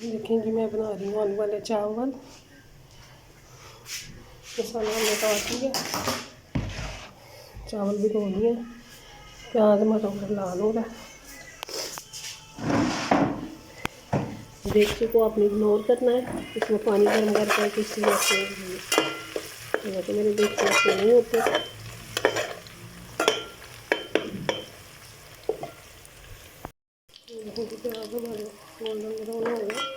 देखें जी, मैं बना रही हूँ आलू वाले चावल। मसाला हमने काट लिया, चावल भी धो लिए, प्याज टमाटर लाल हो रहा है। देगची को आपने इग्नोर करना है, इसमें पानी गर्म करके किसी वैसे मेरे देगची ऐसे नहीं होते। प्याज हमारे गोल्डन ब्राउन हो गए।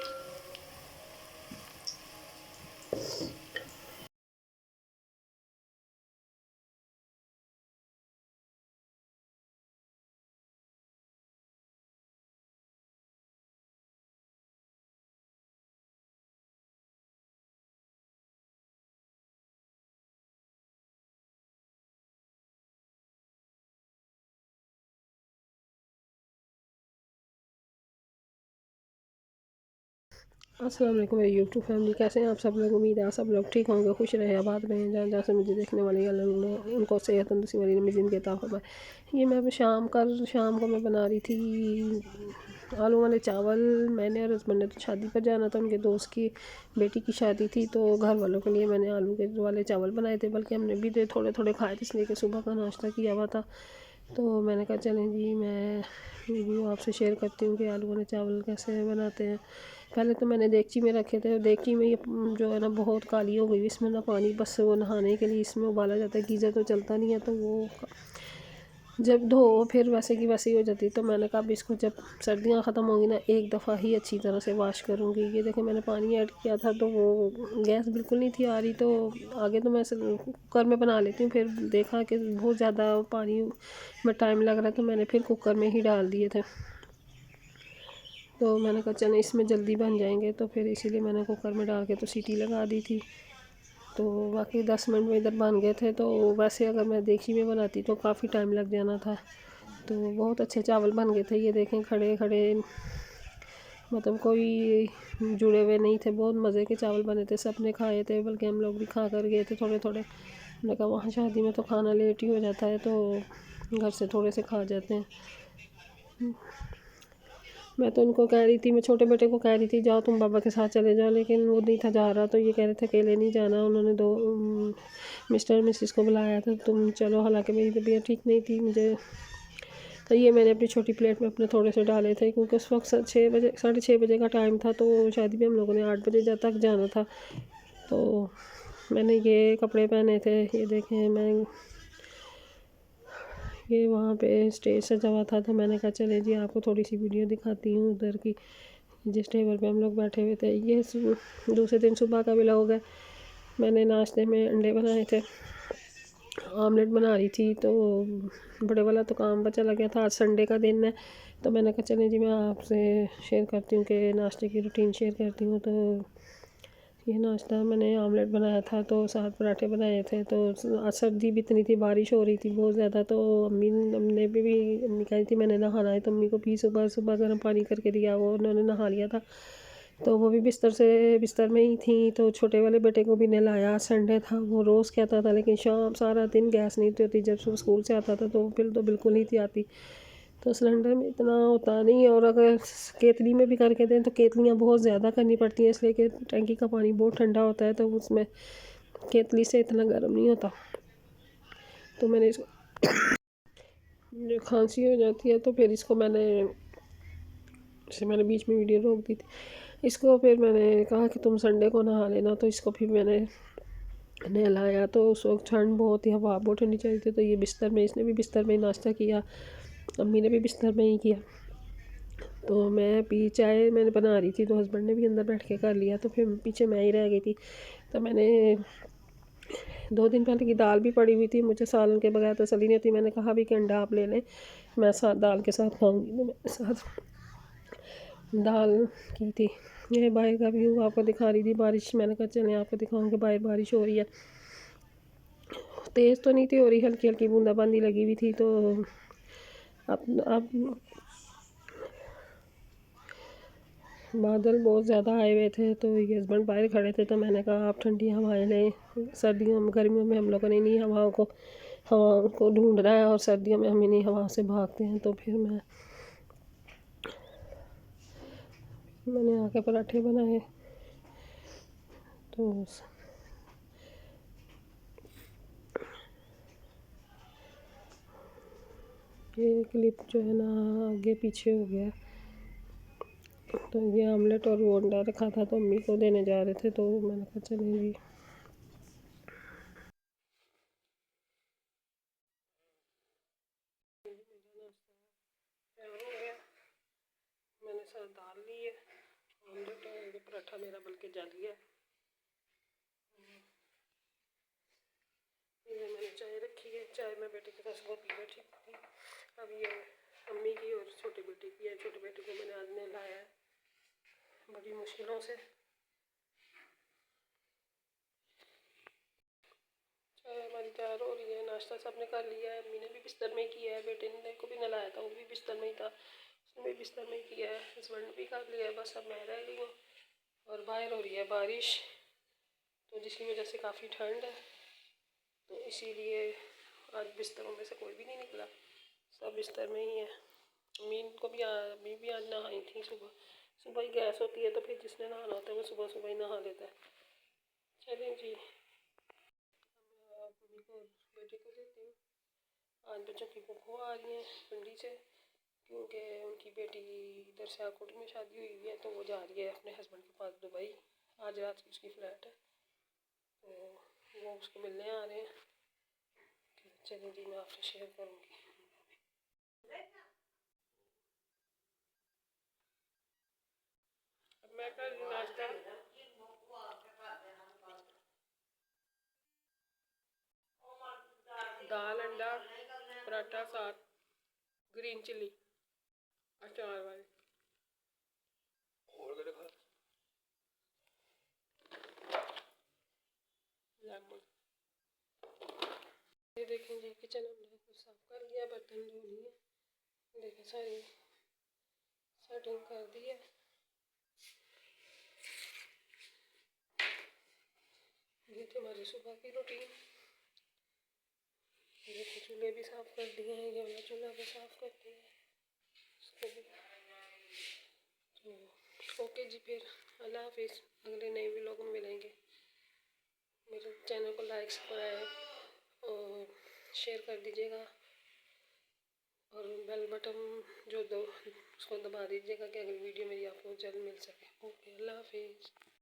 अस्सलाम वालेकुम मेरी यूट्यूब फैमिली, कैसे हैं आप सब लोग। उम्मीद है आप सब लोग ठीक होंगे, खुश रहे, आबाद रहें। जहाँ जहाँ से मुझे देखने वाले उनको सेहत तंदुरुस्ती वाली लंबी ज़िंदगी अता फरमाए। ये मैं शाम को मैं बना रही थी आलू वाले चावल। मैंने और हस्बैंड ने तो शादी पर जाना था, उनके दोस्त की बेटी की शादी थी, तो घर वालों के लिए मैंने आलू के वाले चावल बनाए थे। बल्कि हमने भी थोड़े थोड़े खाए थे, इसलिए कि सुबह का नाश्ता किया हुआ था। तो मैंने कहा चलें जी, मैं वीडियो आपसे शेयर करती हूँ कि आलू वाले चावल कैसे बनाते हैं। पहले तो मैंने देगची में रखे थे, देगची में ये जो है ना बहुत काली हो गई, इसमें ना पानी, बस वो नहाने के लिए इसमें उबाला जाता है। गीज़र तो चलता नहीं है, तो वो जब धो फिर वैसे की वैसे ही हो जाती। तो मैंने कहा अब इसको जब सर्दियाँ ख़त्म होंगी ना, एक दफ़ा ही अच्छी तरह से वॉश करूँगी। ये देखें, मैंने पानी ऐड किया था तो वो गैस बिल्कुल नहीं थी आ रही। तो आगे तो मैं कुकर में बना लेती हूँ, फिर देखा कि बहुत ज़्यादा पानी में टाइम लग रहा है, तो मैंने फिर कुकर में ही डाल दिए थे। तो मैंने कहा चलें इसमें जल्दी बन जाएंगे, तो फिर इसीलिए मैंने कुकर में डाल के तो सीटी लगा दी थी। तो बाकी 10 मिनट में इधर बन गए थे। तो वैसे अगर मैं देगची में बनाती तो काफ़ी टाइम लग जाना था। तो बहुत अच्छे चावल बन गए थे। ये देखें खड़े खड़े, मतलब कोई जुड़े हुए नहीं थे, बहुत मज़े के चावल बने थे, सब ने खाए थे, बल्कि हम लोग भी खा कर गए थे थोड़े थोड़े। मैंने कहा वहाँ शादी में तो खाना लेट ही हो जाता है, तो घर से थोड़े से खा जाते हैं। मैं तो उनको कह रही थी, मैं छोटे बेटे को कह रही थी जाओ तुम बाबा के साथ चले जाओ, लेकिन वो नहीं था जा रहा। तो ये कह रहे थे अकेले नहीं जाना, उन्होंने दो मिस्टर मिसिस को बुलाया था, तुम चलो। हालांकि मेरी तबीयत ठीक नहीं थी मुझे। तो ये मैंने अपनी छोटी प्लेट में अपने थोड़े से डाले थे, क्योंकि उस वक्त 6 बजे 6:30 बजे का टाइम था। तो शादी में हम लोगों ने 8 बजे तक जाना था। तो मैंने ये कपड़े पहने थे, ये देखें। मैं ये वहाँ पे स्टेज सजा हुआ था, तो मैंने कहा चले जी आपको थोड़ी सी वीडियो दिखाती हूँ उधर की, जिस टेबल पे हम लोग बैठे हुए थे। ये दूसरे दिन सुबह का व्लॉग है। मैंने नाश्ते में अंडे बनाए थे, आमलेट बना रही थी। तो बड़े वाला तो काम पर चला गया था, आज संडे का दिन है। तो मैंने कहा चलें जी मैं आपसे शेयर करती हूँ कि नाश्ते की रूटीन शेयर करती हूँ। तो ये नाश्ता मैंने आमलेट बनाया था, तो साथ पराठे बनाए थे। तो आज सर्दी भी इतनी थी, बारिश हो रही थी बहुत ज़्यादा। तो अम्मी कही थी मैंने नहाना है, तो अम्मी को भी सुबह सुबह गर्म पानी करके दिया, वो उन्होंने नहा लिया था। तो वो भी बिस्तर में ही थी। तो छोटे वाले बेटे को भी नहलाया, संडे था, वो रोज़ कहता था, लेकिन शाम सारा दिन गैस नहीं होती। जब सुबह स्कूल से आता था तो फिर तो बिल्कुल नहीं थी आती। तो सिलेंडर में इतना होता नहीं, और अगर केतली में भी करके दें तो केतलियाँ बहुत ज़्यादा करनी पड़ती हैं, इसलिए कि टंकी का पानी बहुत ठंडा होता है, तो उसमें केतली से इतना गर्म नहीं होता। तो मैंने इसको जो खांसी हो जाती है, तो फिर इसको मैंने बीच में वीडियो रोक दी थी। इसको फिर मैंने कहा कि तुम संडे को नहा लेना, तो इसको फिर मैंने नहलाया। तो उस वक्त ठंड बहुत ही, हवा बहुत ठंडी चल रही थी। तो ये बिस्तर में, इसने भी बिस्तर में ही नाश्ता किया, अम्मी ने भी बिस्तर में ही किया। तो मैं चाय मैंने बना रही थी, तो हस्बैंड ने भी अंदर बैठ के कर लिया। तो फिर पीछे मैं ही रह गई थी। तो मैंने 2 दिन पहले की दाल भी पड़ी हुई थी, मुझे सालन के बगैर तसल्ली नहीं होती। मैंने कहा भी कि अंडा आप ले लें, मैं साथ दाल के साथ खाऊंगी। तो मेरे साथ दाल की थी। ये बाहर का व्यू आपको दिखा रही थी, बारिश। मैंने कहा चलें आपको दिखाऊंगी, बाहर बारिश हो रही है। तेज़ तो नहीं थी हो रही, हल्की हल्की बूंदाबांदी लगी हुई थी। तो अब बादल बहुत ज़्यादा आए हुए थे, तो ये हस्बैंड बाहर खड़े थे। तो मैंने कहा आप ठंडी हवाएं लें, गर्मियों में हम लोगों ने इन्हीं हवाओं को ढूंढना है, और सर्दियों में हम इन्हीं हवा से भागते हैं। तो फिर मैं मैंने आके पराठे बनाए। तो ये क्लिप जो है ना आगे पीछे हो गया। तो ये आमलेट और वो अंडा रखा था तो अम्मी को देने जा रहे थे, तो मैंने कहा चलें जी। मैंने साथ दाल ली है, ऑमलेट और ये पराठा मेरा बल्कि जल गया। ये मैंने चाय रखी है, चाय मैं बेटे के पास बहुत पी बैठी थी। अब ये अम्मी की और छोटी बेटी की है। छोटी बेटी को मैंने आज नहलाया है बड़ी मुश्किलों से। चाय हमारी तैयार हो रही है, नाश्ता सबने कर लिया है। अम्मी ने भी बिस्तर में ही किया है, बेटे ने को भी नहलाया था, वो भी बिस्तर में ही था, उसने भी बिस्तर में ही किया है। हस्बैंड भी कर लिया है, बस अब मैं रह गई हूँ। और बाहर हो रही है बारिश, तो जिसकी वजह से काफ़ी ठंड है, तो इसीलिए आज बिस्तरों में से कोई भी नहीं निकला, सब बिस्तर में ही है। अम्मी भी आज नहाई थी सुबह। सुबह ही गैस होती है, तो फिर जिसने नहाना होता है वो सुबह सुबह ही नहा लेता है। चलें जी, अम्मी को बेटे को देती हूँ। आज बच्चों की बुआ आ रही हैं पिंडी से, क्योंकि उनकी बेटी इधर सियालकोट में शादी हुई हुई है, तो वो जा रही है अपने हस्बैंड के पास दुबई। आज रात की उसकी फ़्लाइट है, तो वो उसको मिलने आ रहे हैं। चलिए जी, मैं आपसे शेयर करूँगी। अब मैं कल नाश्ता दाल अंडा पराठा साथ ग्रीन चिली अचार वाले लेमन। ये देखें जी, किचन हमने कुछ साफ कर लिया, बर्तन धो लिए, देखें सारी सेटिंग कर दी है। ये थी हमारी सुबह की रूटीन। देखें चूल्हे भी साफ कर दिए हैं, ये वाला चूल्हा भी साफ कर दिया है, इसको भी। तो ओके जी, फिर अल्लाह हाफिज़, अगले नए व्लॉग में मिलेंगे। मेरे चैनल को लाइक सब्सक्राइब और शेयर कर दीजिएगा, और बेल बटन जो दो उसको दबा दीजिएगा कि अगली वीडियो मेरी आपको जल्द मिल सके। ओके, अल्लाह हाफिज़।